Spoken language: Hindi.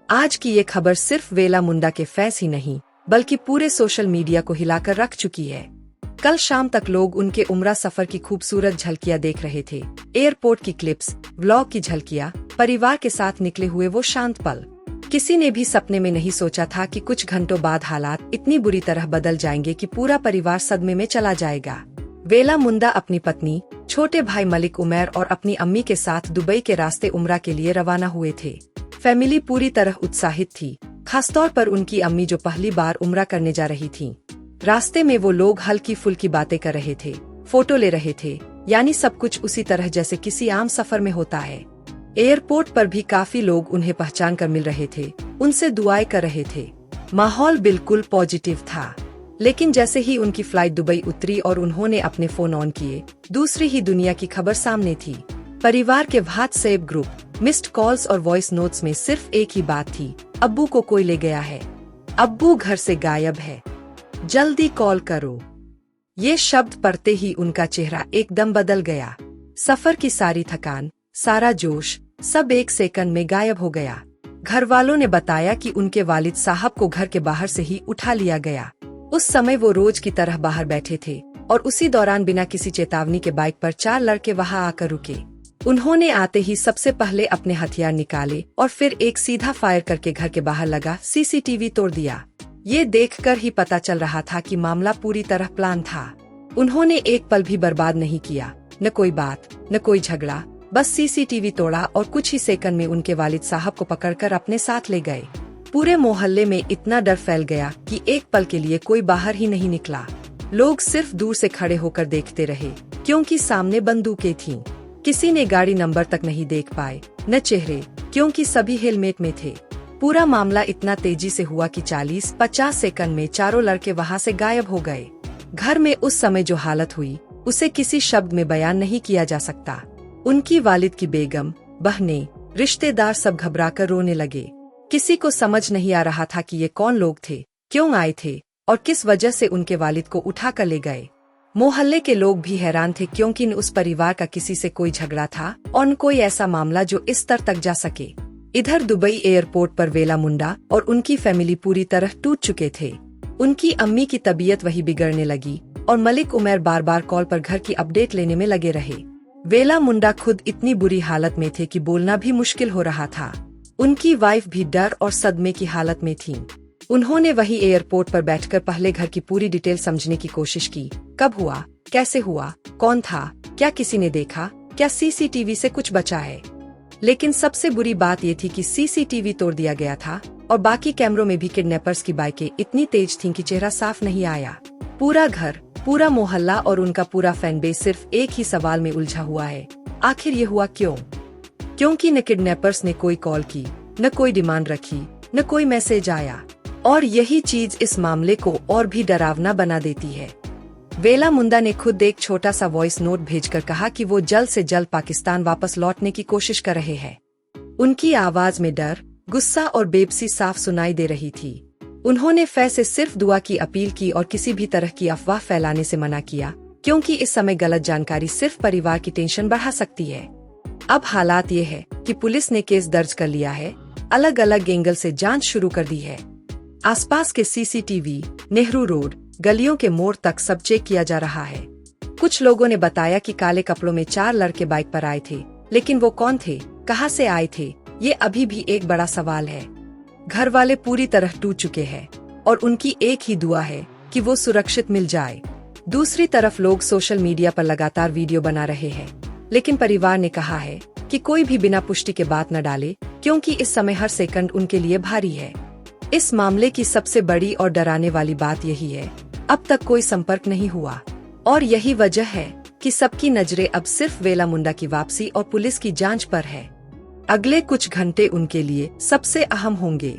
आज की ये खबर सिर्फ वेला मुंडा के फैंस ही नहीं बल्कि पूरे सोशल मीडिया को हिलाकर रख चुकी है। कल शाम तक लोग उनके उम्रा सफर की खूबसूरत झलकियां देख रहे थे। एयरपोर्ट की क्लिप्स, व्लॉग की झलकियां, परिवार के साथ निकले हुए वो शांत पल। किसी ने भी सपने में नहीं सोचा था कि कुछ घंटों बाद हालात इतनी बुरी तरह बदल जाएंगे कि पूरा परिवार सदमे में चला जाएगा। वेला मुंडा अपनी पत्नी, छोटे भाई मलिक उमैर और अपनी अम्मी के साथ दुबई के रास्ते उम्रा के लिए रवाना हुए थे। फैमिली पूरी तरह उत्साहित थी, खासतौर पर उनकी अम्मी जो पहली बार उम्रा करने जा रही थीं। रास्ते में वो लोग हल्की फुल्की बातें कर रहे थे, फोटो ले रहे थे, यानी सब कुछ उसी तरह जैसे किसी आम सफर में होता है। एयरपोर्ट पर भी काफी लोग उन्हें पहचान कर मिल रहे थे, उनसे दुआएं कर रहे थे। माहौल बिल्कुल पॉजिटिव था। लेकिन जैसे ही उनकी फ्लाइट दुबई उतरी और उन्होंने अपने फोन ऑन किए, दूसरी ही दुनिया की खबर सामने थी। परिवार के व्हाट्सएप ग्रुप, मिस्ड कॉल्स और वॉइस नोट्स में सिर्फ एक ही बात थी, अब्बू को कोई ले गया है, अब्बू घर से गायब है, जल्दी कॉल करो। ये शब्द पढ़ते ही उनका चेहरा एकदम बदल गया। सफर की सारी थकान, सारा जोश, सब एक सेकंड में गायब हो गया। घर वालों ने बताया कि उनके वालिद साहब को घर के बाहर से ही उठा लिया गया। उस समय वो रोज की तरह बाहर बैठे थे और उसी दौरान बिना किसी चेतावनी के बाइक पर 4 लड़के वहां आकर रुके। उन्होंने आते ही सबसे पहले अपने हथियार निकाले और फिर एक सीधा फायर करके घर के बाहर लगा सीसीटीवी तोड़ दिया। ये देखकर ही पता चल रहा था कि मामला पूरी तरह प्लान था। उन्होंने एक पल भी बर्बाद नहीं किया, न कोई बात, न कोई झगड़ा, बस सीसीटीवी तोड़ा और कुछ ही सेकंड में उनके वालिद साहब को पकड़कर अपने साथ ले गए। पूरे मोहल्ले में इतना डर फैल गया कि एक पल के लिए कोई बाहर ही नहीं निकला। लोग सिर्फ दूर से खड़े होकर देखते रहे, क्योंकि सामने बंदूकें थीं। किसी ने गाड़ी नंबर तक नहीं देख पाए, न चेहरे, क्योंकि सभी हेलमेट में थे। पूरा मामला इतना तेजी से हुआ कि 40-50 सेकंड में चारों लड़के वहां से गायब हो गए। घर में उस समय जो हालत हुई, उसे किसी शब्द में बयान नहीं किया जा सकता। उनकी वालिद की बेगम, बहनें, रिश्तेदार सब घबराकर रोने लगे। किसी को समझ नहीं आ रहा था कि ये कौन लोग थे, क्यों आए थे और किस वजह से उनके वालिद को उठा कर ले गए। मोहल्ले के लोग भी हैरान थे, क्योंकि न उस परिवार का किसी से कोई झगड़ा था और न कोई ऐसा मामला जो इस स्तर तक जा सके। इधर दुबई एयरपोर्ट पर वेला मुंडा और उनकी फैमिली पूरी तरह टूट चुके थे। उनकी अम्मी की तबीयत वही बिगड़ने लगी और मलिक उमैर बार बार कॉल पर घर की अपडेट लेने में लगे रहे। वेला मुंडा खुद इतनी बुरी हालत में थे कि बोलना भी मुश्किल हो रहा था। उनकी वाइफ भी डर और सदमे की हालत में थीं। उन्होंने वही एयरपोर्ट पर बैठकर पहले घर की पूरी डिटेल समझने की कोशिश की। कब हुआ, कैसे हुआ, कौन था, क्या किसी ने देखा, क्या सीसीटीवी से कुछ बचा है। लेकिन सबसे बुरी बात ये थी कि सीसीटीवी तोड़ दिया गया था और बाकी कैमरों में भी किडनैपर्स की बाइकें इतनी तेज थीं कि चेहरा साफ नहीं आया। पूरा घर, पूरा मोहल्ला और उनका पूरा फैन बेस सिर्फ एक ही सवाल में उलझा हुआ है, आखिर ये हुआ क्यों? क्योंकि न किडनैपर्स ने कोई कॉल की, न कोई डिमांड रखी, न कोई मैसेज आया। और यही चीज इस मामले को और भी डरावना बना देती है। वेला मुंडा ने खुद एक छोटा सा वॉइस नोट भेजकर कहा कि वो जल्द से जल्द पाकिस्तान वापस लौटने की कोशिश कर रहे हैं। उनकी आवाज में डर, गुस्सा और बेबसी साफ सुनाई दे रही थी। उन्होंने फैस से सिर्फ दुआ की अपील की और किसी भी तरह की अफवाह फैलाने से मना किया, क्योंकि इस समय गलत जानकारी सिर्फ परिवार की टेंशन बढ़ा सकती है। अब हालात ये है कि पुलिस ने केस दर्ज कर लिया है, अलग अलग एंगल से जांच शुरू कर दी है। आसपास के सीसीटीवी, नेहरू रोड, गलियों के मोड़ तक सब चेक किया जा रहा है। कुछ लोगों ने बताया कि काले कपड़ों में 4 लड़के बाइक पर आए थे, लेकिन वो कौन थे, कहां से आए थे, ये अभी भी एक बड़ा सवाल है। घर वाले पूरी तरह टूट चुके हैं और उनकी एक ही दुआ है कि वो सुरक्षित मिल जाए। दूसरी तरफ लोग सोशल मीडिया पर लगातार वीडियो बना रहे हैं, लेकिन परिवार ने कहा है कि कोई भी बिना पुष्टि के बात न डाले, क्योंकि इस समय हर सेकंड उनके लिए भारी है। इस मामले की सबसे बड़ी और डराने वाली बात यही है, अब तक कोई संपर्क नहीं हुआ और यही वजह है कि सबकी नजरें अब सिर्फ वेला मुंडा की वापसी और पुलिस की जांच पर है। अगले कुछ घंटे उनके लिए सबसे अहम होंगे।